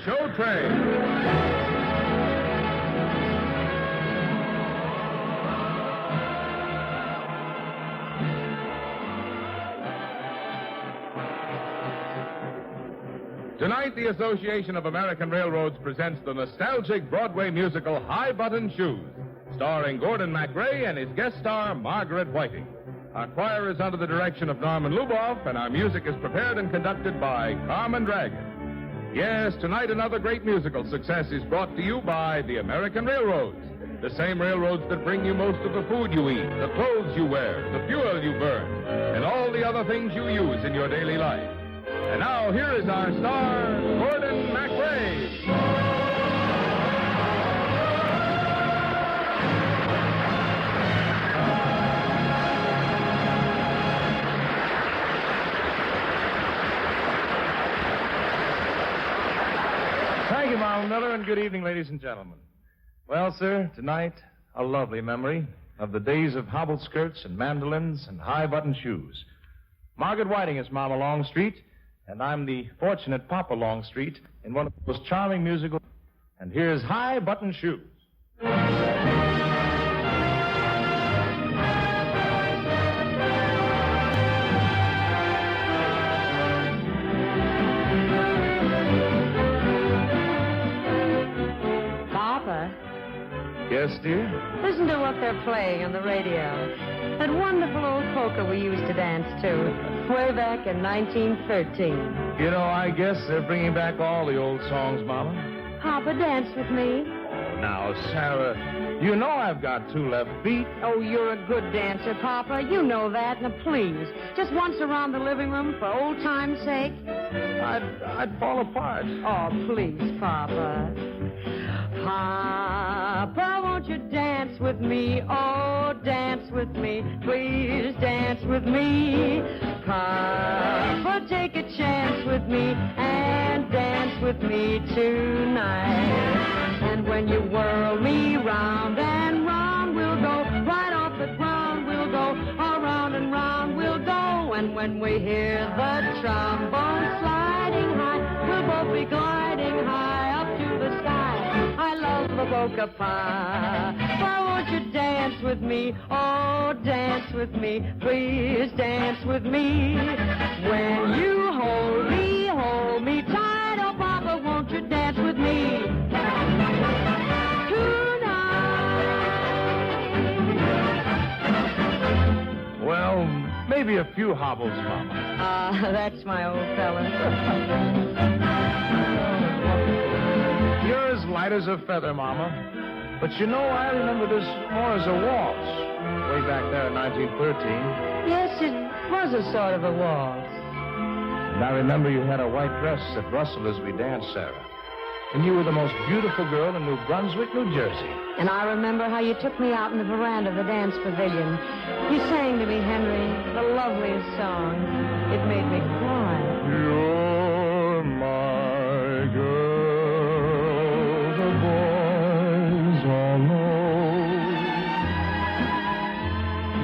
Show train. Tonight, the Association of American Railroads presents the nostalgic Broadway musical High Button Shoes, starring Gordon MacRae and his guest star, Margaret Whiting. Our choir is under the direction of Norman Luboff, and our music is prepared and conducted by Carmen Dragon. Yes, tonight another great musical success is brought to you by the American Railroads, the same railroads that bring you most of the food you eat, the clothes you wear, the fuel you burn, and all the other things you use in your daily life. And now, here is our star, Gordon MacRae. Thank you, Mama Miller, and good evening, ladies and gentlemen. Well, sir, tonight, a lovely memory of the days of hobbled skirts and mandolins and high-button shoes. Margaret Whiting is Mama Longstreet, and I'm the fortunate Papa Longstreet in one of the most charming musicals. And here's High Button Shoes. Papa? Yes, dear? Listen to what they're playing on the radio. That wonderful old polka we used to dance to way back in 1913. You know, I guess they're bringing back all the old songs, Mama. Papa, dance with me. Oh, now, Sarah, you know I've got two left feet. Oh, you're a good dancer, Papa. You know that. Now, please, just once around the living room for old time's sake. I'd fall apart. Oh, please, Papa. Papa, won't you dance with me? Oh, dance with me. Please dance with me. Papa, take a chance with me and dance with me tonight. And when you whirl me round and round, we'll go right off the ground. We'll go around and round we'll go. And when we hear the trombone sliding high, we'll both be gliding high up to the sky. I love the polka pie. Why won't you dance with me? Oh, dance with me. Please dance with me. When you hold me tight. Oh, Papa, won't you dance with me? Tonight. Well, maybe a few hobbles, Mama. That's my old fella. You're as light as a feather, Mama. But you know, I remember this more as a waltz. Way back there in 1913. Yes, it was a sort of a waltz. And I remember you had a white dress that rustled as we danced, Sarah. And you were the most beautiful girl in New Brunswick, New Jersey. And I remember how you took me out in the veranda of the dance pavilion. You sang to me, Henry, the loveliest song. It made me cry. You're my girl, the boys all know.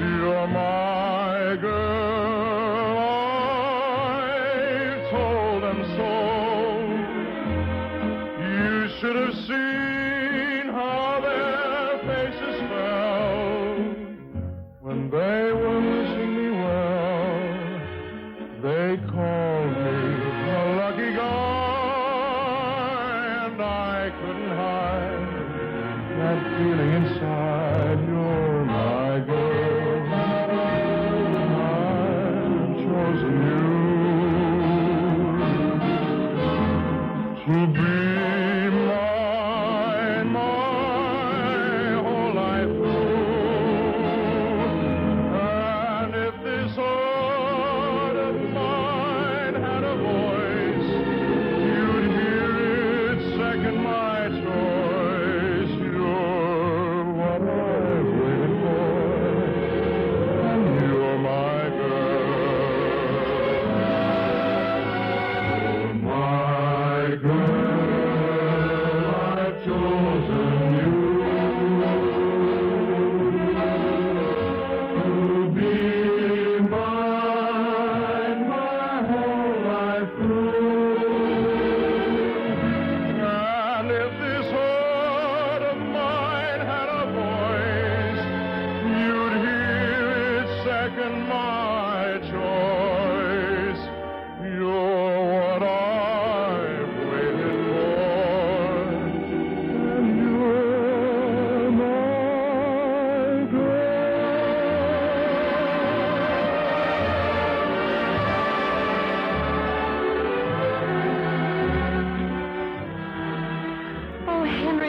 You're my girl, I told them so. You should have seen how their faces fell when they were wishing me well. They called me a lucky guy, and I couldn't hide that feeling inside. You're my girl, I've chosen you to be my whole life through. And if this heart of mine had a voice, you'd hear it second my choice. You're what I've waited for, and you're my girl. You're my girl.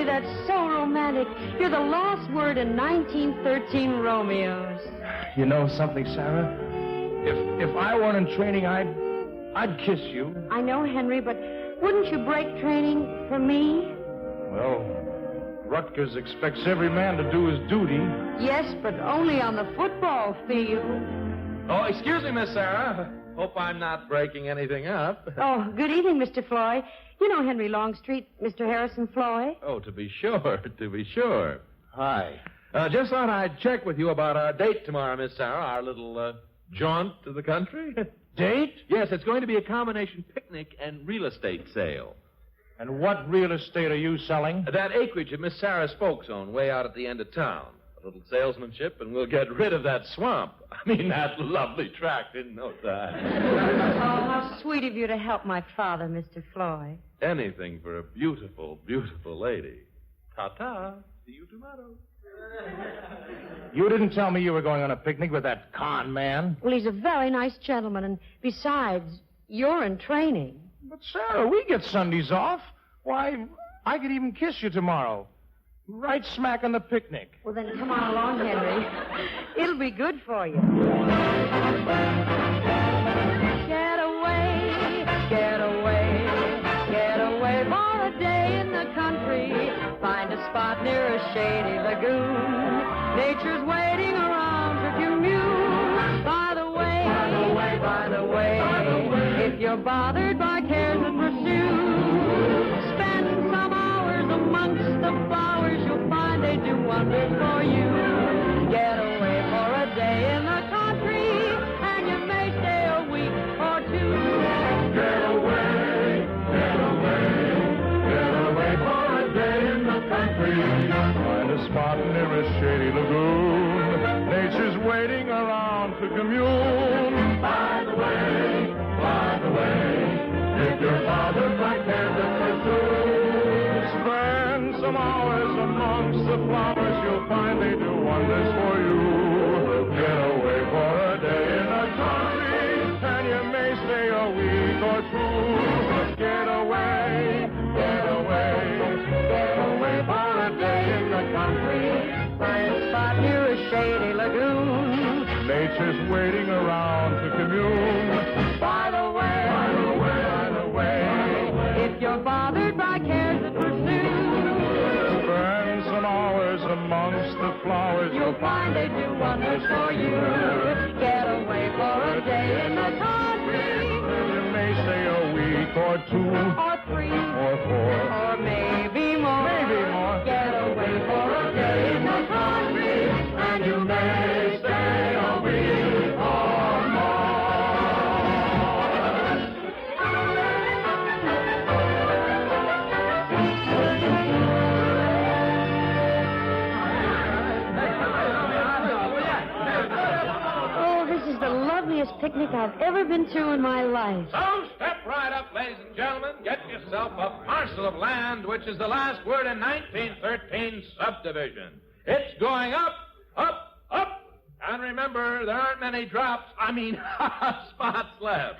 that's so romantic. You're the lost word in 1913 Romeos. You know something, Sarah? If I weren't in training, I'd kiss you. I know, Henry, but wouldn't you break training for me? Well, Rutgers expects every man to do his duty. Yes, but only on the football field. Oh, excuse me, Miss Sarah. Hope I'm not breaking anything up. Oh, good evening, Mr. Floyd. You know Henry Longstreet, Mr. Harrison Floyd. Oh, to be sure, to be sure. Hi. Just thought I'd check with you about our date tomorrow, Miss Sarah, our little jaunt to the country. Date? Yes, it's going to be a combination picnic and real estate sale. And what real estate are you selling? That acreage that Miss Sarah's folks own way out at the end of town. A little salesmanship, and we'll get rid of that swamp. I mean, that lovely tract in no time. Oh, how sweet of you to help my father, Mr. Floyd. Anything for a beautiful, beautiful lady. Ta-ta. See you tomorrow. You didn't tell me you were going on a picnic with that con man. Well, he's a very nice gentleman, and besides, you're in training. But, Sarah, we get Sundays off. Why, I could even kiss you tomorrow. Right smack on the picnic. Well, then come on along, Henry. It'll be good for you. Get away, get away, get away for a day in the country. Find a spot near a shady lagoon. Nature's waiting around to commune. By the way, by the way, by the way, by the way, if you're bothered by cares that pursue, spend some hours amongst the flowers. You'll find they do wonders for you. Get away for a day in the country, and you may stay a week or two. Get away, get away, get away for a day in the country. Find a spot near a shady lagoon. Nature's waiting around to commune. By the way, if you're bothered by cares that pursue, Spend some hours amongst the flowers. You'll find they do wonders for you. Get away for a day in the country, and you may stay a week or two. Get away, get away, get away for a day in the country. Find a spot near a shady lagoon. Nature's waiting around to commune. By the way, if you're bothered by cares that pursue, Spend some hours amongst the flowers. you'll find they do wonders for you. Get away for a day in the country, You may stay a week or two or 3, or 4. or maybe more. Maybe more. Get away for a day in the country, and you may stay a week or more. Oh, this is the loveliest picnic I've ever been to in my life. So step right up, ladies and gentlemen. Get yourself a parcel of land, which is the last word in 1913 subdivision. It's going up, up, up. And remember, there aren't many drops, spots left.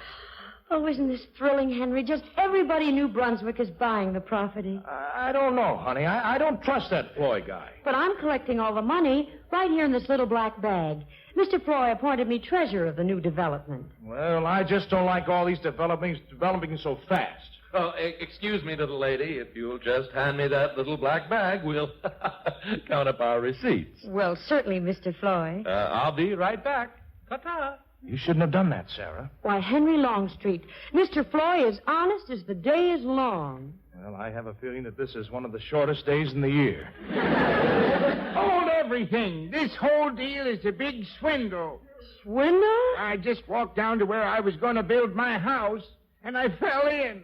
Oh, isn't this thrilling, Henry? Just everybody in New Brunswick is buying the property. I don't know, honey. I don't trust that Floyd guy. But I'm collecting all the money right here in this little black bag. Mr. Floyd appointed me treasurer of the new development. Well, I just don't like all these developing so fast. Oh, excuse me, little lady. If you'll just hand me that little black bag, we'll count up our receipts. Well, certainly, Mr. Floyd. I'll be right back. Ta-ta. You shouldn't have done that, Sarah. Why, Henry Longstreet, Mr. Floyd is honest as the day is long. Well, I have a feeling that this is one of the shortest days in the year. Hold everything. This whole deal is a big swindle. Swindle? I just walked down to where I was going to build my house, and I fell in.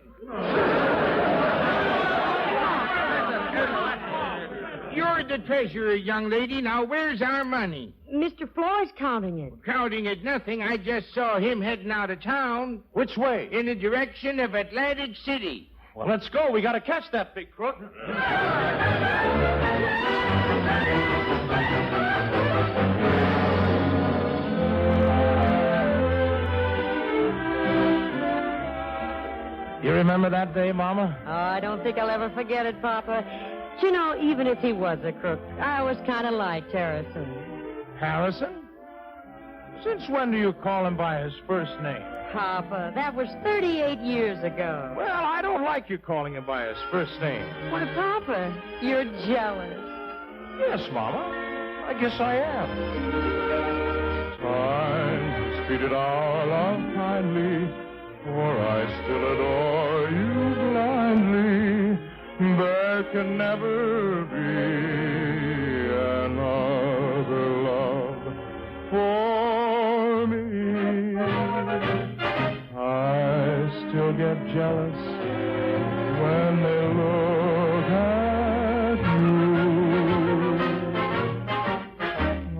You're the treasurer, young lady. Now, where's our money? Mr. Floyd's counting it. Counting it nothing. I just saw him heading out of town Which way? in the direction of Atlantic City. Well, let's go. We got to catch that big crook. You remember that day, Mama? Oh, I don't think I'll ever forget it, Papa. But, you know, even if he was a crook, I always kind of liked Harrison. Harrison? Since when do you call him by his first name? Papa, that was 38 years ago. Well, I don't like you calling him by his first name. Why, Papa, you're jealous. Yes, Mama. I guess I am. Time has treated our love kindly, for I still adore you blindly. There can never be another love for me. I still get jealous when they look at you.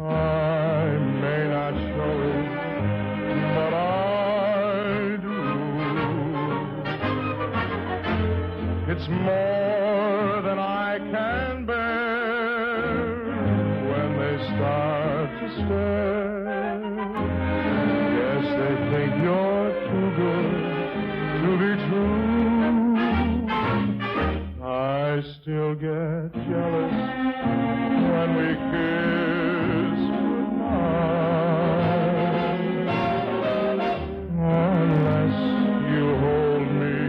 I may not show it, but I do. It's more than I can bear when they start to stare. Yes, they think you're too good to be true. I still get jealous when we kiss goodnight. Unless you hold me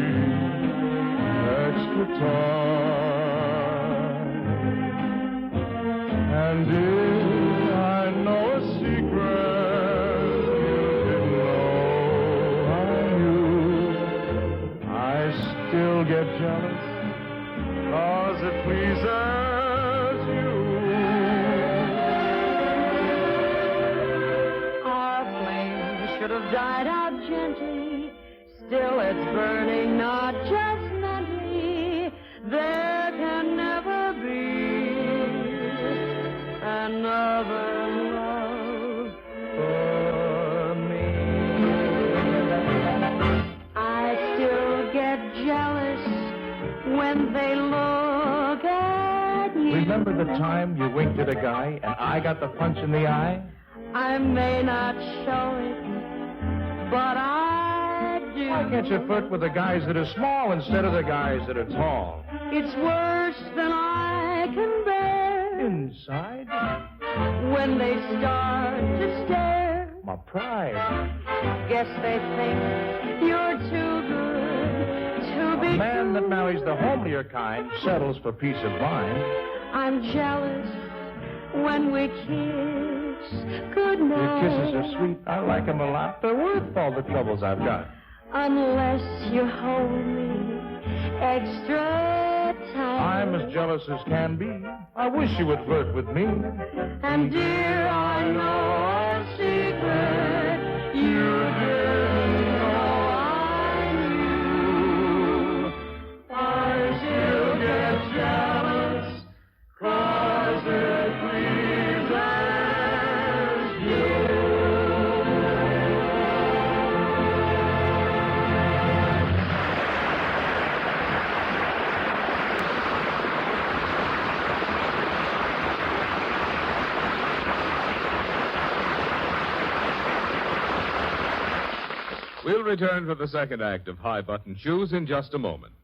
extra tight. And if I know a secret you didn't know I knew, I still get jealous, 'cause it pleases you. Our flame should have died out gently. Still it's burning, not judgmentally. There can never be another love for me. I still get jealous when they look at me. Remember the time you winked at a guy and I got the punch in the eye? I may not show it, but I do. Why can't you flirt with the guys that are small instead of the guys that are tall? It's worse than I can bear Inside? when they start to stare. My pride. Guess they think you're too good to be A man true. that marries the homelier kind settles for peace of mind. I'm jealous when we kiss Your goodnight. kisses are sweet. I like them a lot. They're worth all the troubles I've got. Unless you hold me extra tight. I'm as jealous as can be. I wish you would flirt with me. And dear, I know a secret you didn't know I knew. I still get jealous, 'cause it pleases you. We'll return for the second act of High Button Shoes in just a moment.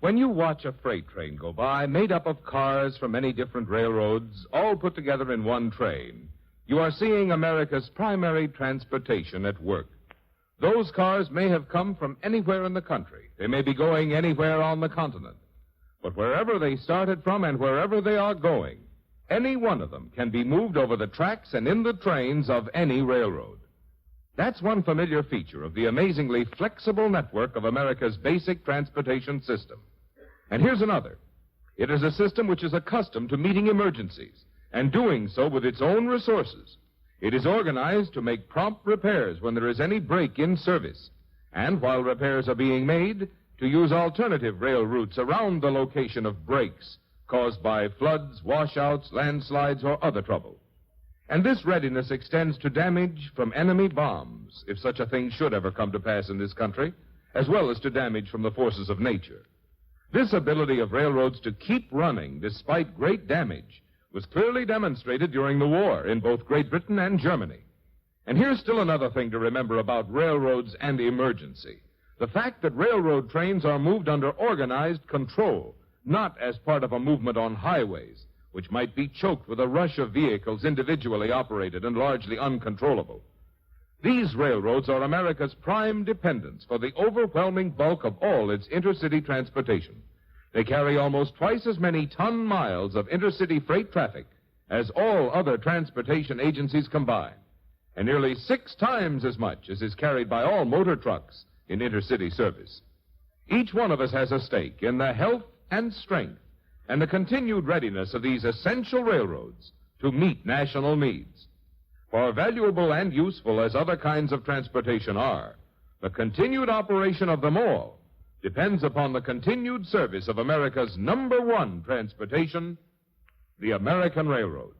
When you watch a freight train go by, made up of cars from many different railroads, all put together in one train, you are seeing America's primary transportation at work. Those cars may have come from anywhere in the country. They may be going anywhere on the continent. But wherever they started from and wherever they are going, any one of them can be moved over the tracks and in the trains of any railroad. That's one familiar feature of the amazingly flexible network of America's basic transportation system. And here's another. It is a system which is accustomed to meeting emergencies and doing so with its own resources. It is organized to make prompt repairs when there is any break in service, and while repairs are being made, to use alternative rail routes around the location of breaks caused by floods, washouts, landslides, or other trouble. And this readiness extends to damage from enemy bombs, if such a thing should ever come to pass in this country, as well as to damage from the forces of nature. This ability of railroads to keep running despite great damage was clearly demonstrated during the war in both Great Britain and Germany. And here's still another thing to remember about railroads and emergency. The fact that railroad trains are moved under organized control, not as part of a movement on highways, which might be choked with a rush of vehicles individually operated and largely uncontrollable. These railroads are America's prime dependence for the overwhelming bulk of all its intercity transportation. They carry almost twice as many ton miles of intercity freight traffic as all other transportation agencies combined, and nearly 6 times as much as is carried by all motor trucks in intercity service. Each one of us has a stake in the health and strength and the continued readiness of these essential railroads to meet national needs. For valuable and useful as other kinds of transportation are, the continued operation of them all depends upon the continued service of America's #1 transportation, the American railroads.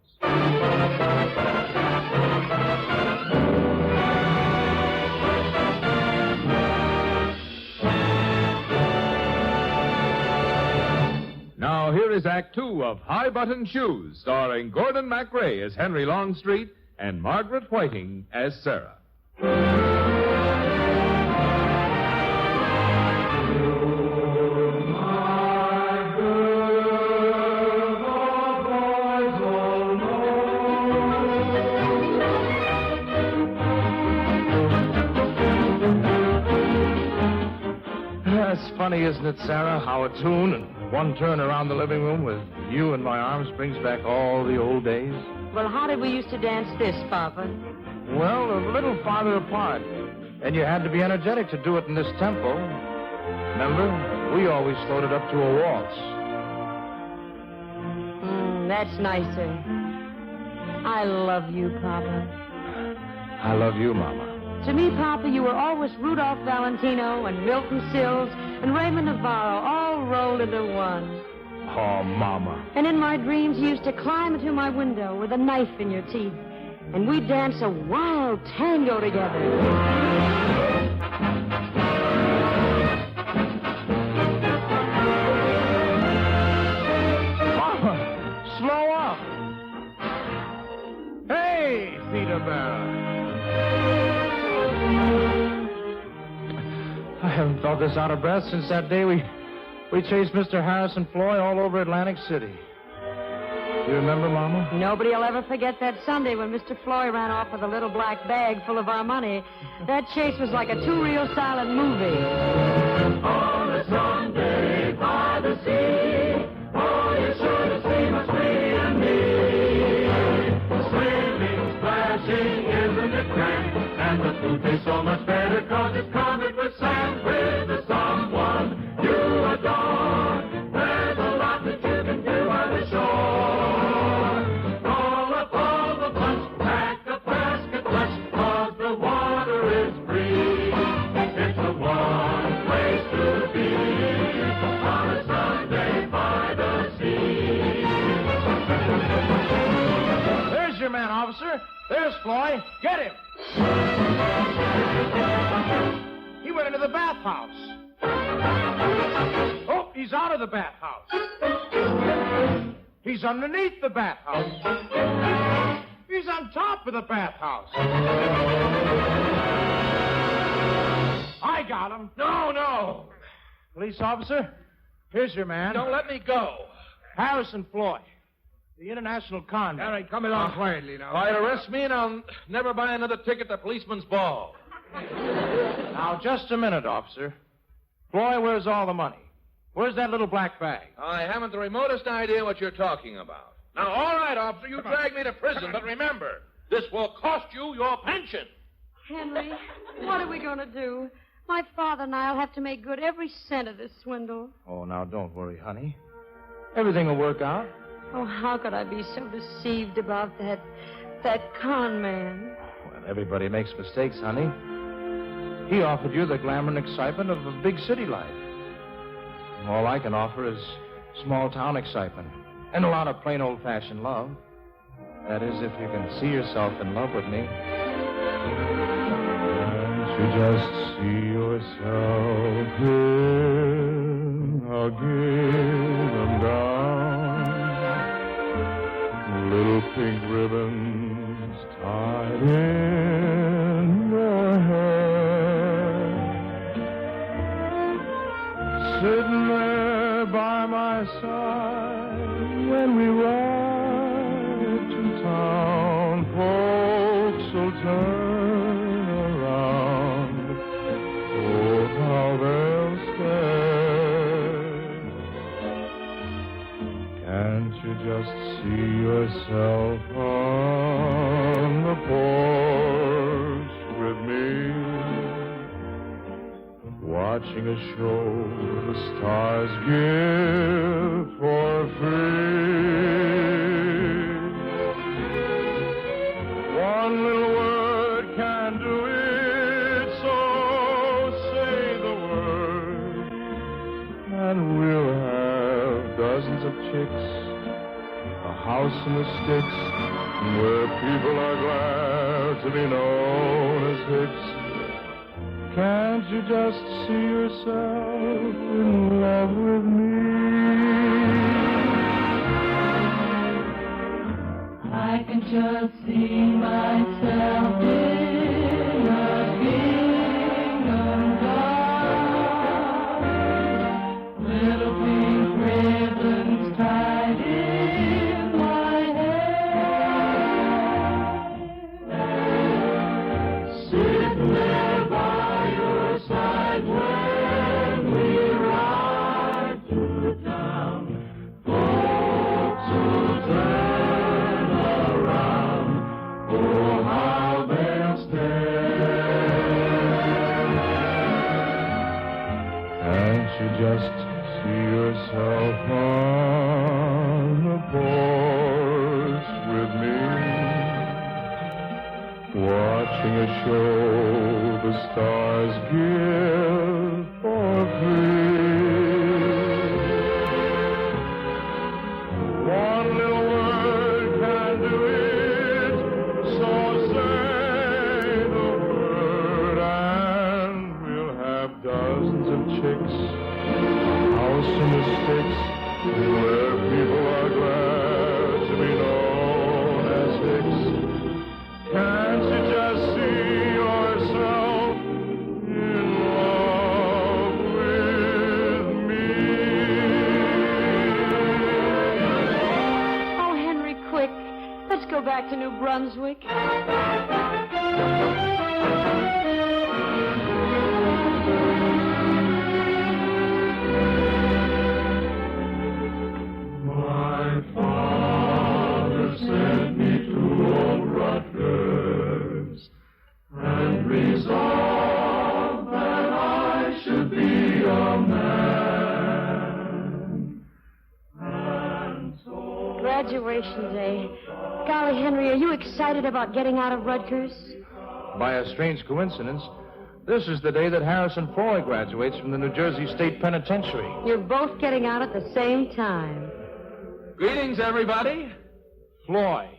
Now, here is Act 2 of High Button Shoes, starring Gordon MacRae as Henry Longstreet and Margaret Whiting as Sarah. It's funny, isn't it, Sarah, how a tune and one turn around the living room with you in my arms brings back all the old days? Well, how did we used to dance this, Papa? Well, a little farther apart. And you had to be energetic to do it in this tempo. Remember? We always floated up to a waltz. That's nicer. I love you, Papa. I love you, Mama. To me, Papa, you were always Rudolph Valentino and Milton Sills and Raymond Navarro all rolled into one. Oh, Mama. And in my dreams, you used to climb into my window with a knife in your teeth, and we'd dance a wild tango together. Mama, slow up. Hey, Peter Barra. I haven't felt this out of breath since that day we chased Mr. Harrison Floyd all over Atlantic City. You remember, Mama? Nobody will ever forget that Sunday when Mr. Floyd ran off with a little black bag full of our money. That chase was like a 2-reel silent movie. On a Sunday by the sea, oh, you're sure to see my sweetie and me. Swimming, splashing, isn't it grand? And the food tastes so much better 'cause it's covered with sand. With the someone you adore, there's a lot that you can do by the shore. Roll up all the punch, pack a basket lunch, 'cause the water is free. It's the one place to be on a Sunday by the sea. There's your man, officer. There's Floyd. Get him. He went into the bathhouse. Oh, he's out of the bathhouse. He's underneath the bathhouse. He's on top of the bathhouse. I got him. No. Police officer, here's your man. Don't let me go. Harrison Floyd, the international con. All right, come along quietly now. If I arrest me, and I'll never buy another ticket to Policeman's Ball. Now, just a minute, officer. Floyd, where's all the money? Where's that little black bag? I haven't the remotest idea what you're talking about. Now, all right, officer, you drag me to prison, but remember, this will cost you your pension. Henry, what are we going to do? My father and I'll have to make good every cent of this swindle. Oh, now, don't worry, honey. Everything will work out. Oh, how could I be so deceived about that con man? Well, everybody makes mistakes, honey. He offered you the glamour and excitement of a big city life. All I can offer is small-town excitement and a lot of plain old-fashioned love. That is, if you can see yourself in love with me. Can't you just see yourself in a gingham gown? Little pink ribbons tied in your hair. Sitting there there by my side when we ride to town. Folks will turn around. Oh, how they'll stare. Can't you just see yourself on the porch with me, watching a show the stars give for free? One little word can do it, so say the word, and we'll have dozens of chicks, a house in the sticks, where people are glad to be known as hicks. Can't you just see yourself in love with me? I can just see myself in a kingdom come, little pink ribbons tied in my hair, sitting there by your side when we ride to town. Folks will turn around. Oh, how they'll stare. Can't you just see yourself on the porch with me, watching a show the stars give for free? One little word can do it, so say the word, and we'll have dozens of chicks, house in the sticks, where people are glad to be known as hicks. Can't you just see yourself in love with me? Oh, Henry, quick. Let's go back to New Brunswick. My father sent me to old Rutgers and resolved that I should be a man. And so Graduation day. Golly, Henry, are you excited about getting out of Rutgers? By a strange coincidence, this is the day that Harrison Floyd graduates from the New Jersey State Penitentiary. You're both getting out at the same time. Greetings, everybody. Floyd.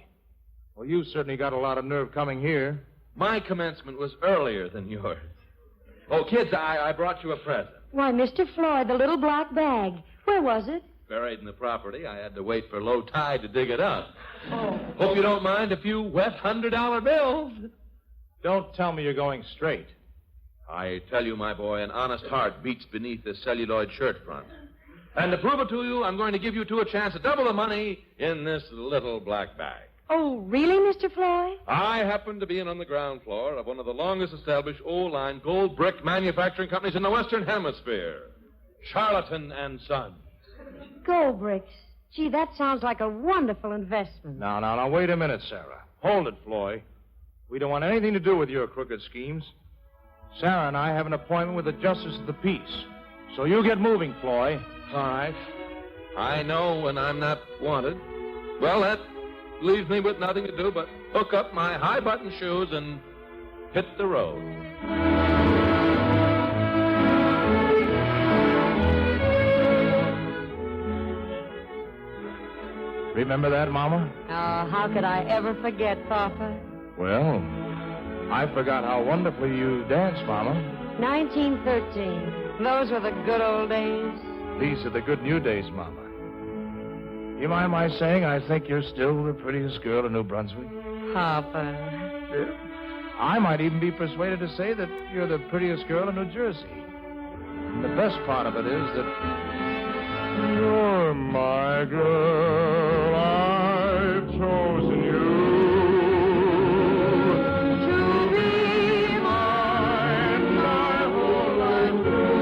Well, you certainly got a lot of nerve coming here. My commencement was earlier than yours. Oh, kids, I brought you a present. Why, Mr. Floyd, the little black bag. Where was it? Buried in the property. I had to wait for low tide to dig it up. Oh. Hope you don't mind a few wet $100 bills. Don't tell me you're going straight. I tell you, my boy, an honest heart beats beneath this celluloid shirt front. And to prove it to you, I'm going to give you two a chance to double the money in this little black bag. Oh, really, Mr. Floyd? I happen to be in on the ground floor of one of the longest established old-line gold brick manufacturing companies in the Western Hemisphere, Charlatan and Sons. Gold bricks. Gee, that sounds like a wonderful investment. Now, wait a minute, Sarah. Hold it, Floyd. We don't want anything to do with your crooked schemes. Sarah and I have an appointment with the Justice of the Peace. So you get moving, Floyd. All right. I know when I'm not wanted. Well, that leaves me with nothing to do but hook up my high-button shoes and hit the road. Remember that, Mama? Oh, how could I ever forget, Papa? Well, I forgot how wonderfully you danced, Mama. 1913. Those were the good old days. These are the good new days, Mama. You mind my saying I think you're still the prettiest girl in New Brunswick? Papa. I might even be persuaded to say that you're the prettiest girl in New Jersey. And the best part of it is that... my girl, I've chosen you. To be mine, My whole life through.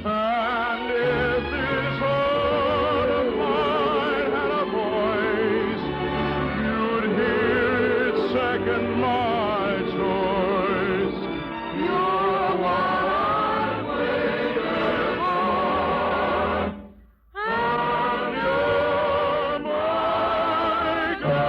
And if this heart of mine had a voice, you'd hear it second my choice. You're what I've waited for, and you're my girl.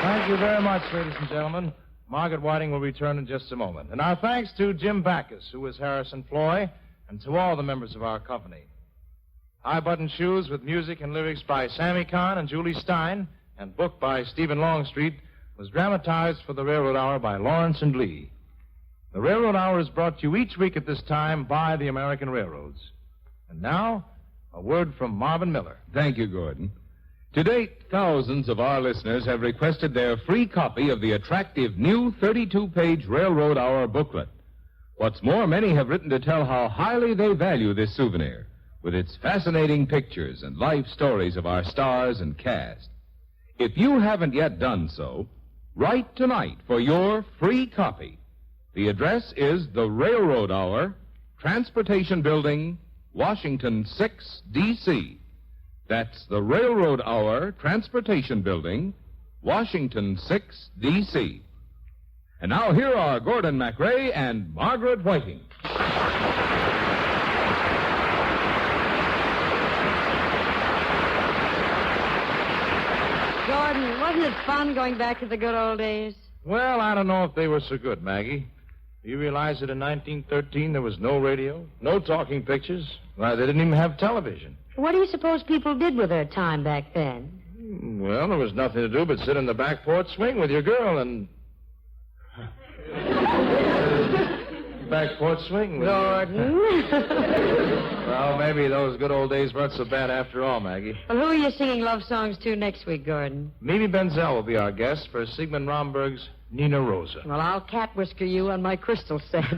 Thank you very much, ladies and gentlemen. Margaret Whiting will return in just a moment. And our thanks to Jim Backus, who is Harrison Floy, and to all the members of our company. High Button Shoes, with music and lyrics by Sammy Kahn and Julie Stein, and book by Stephen Longstreet, was dramatized for the Railroad Hour by Lawrence and Lee. The Railroad Hour is brought to you each week at this time by the American Railroads. And now, a word from Marvin Miller. Thank you, Gordon. To date, thousands of our listeners have requested their free copy of the attractive new 32-page Railroad Hour booklet. What's more, many have written to tell how highly they value this souvenir, with its fascinating pictures and life stories of our stars and cast. If you haven't yet done so, write tonight for your free copy. The address is the Railroad Hour, Transportation Building, Washington 6, D.C. That's the Railroad Hour, Transportation Building, Washington 6, D.C. And now here are Gordon MacRae and Margaret Whiting. Gordon, wasn't it fun going back to the good old days? Well, I don't know if they were so good, Maggie. Do you realize that in 1913 there was no radio, no talking pictures? Why, they didn't even have television. What do you suppose people did with their time back then? Well, there was nothing to do but sit in the back porch swing with your girl and... back porch swing with Gordon. Well, maybe those good old days weren't so bad after all, Maggie. Well, who are you singing love songs to next week, Gordon? Mimi Benzel will be our guest for Sigmund Romberg's Nina Rosa. Well, I'll cat whisker you on my crystal set.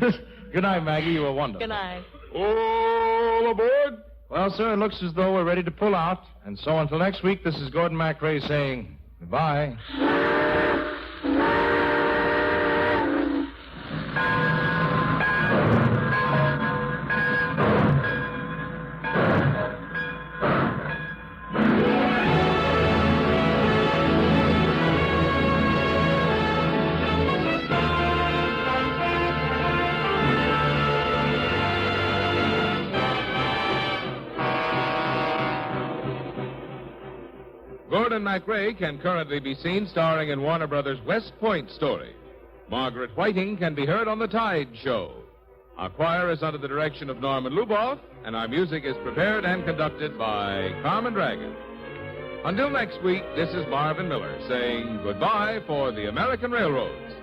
Good night, Maggie. You were wonderful. Good night. All aboard. Well, sir, it looks as though we're ready to pull out. And so until next week, this is Gordon MacRae saying goodbye. Gordon MacRae can currently be seen starring in Warner Brothers' West Point story. Margaret Whiting can be heard on The Tide Show. Our choir is under the direction of Norman Luboff, and our music is prepared and conducted by Carmen Dragon. Until next week, this is Marvin Miller saying goodbye for the American Railroads.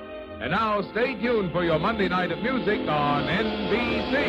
And now stay tuned for your Monday night of music on NBC.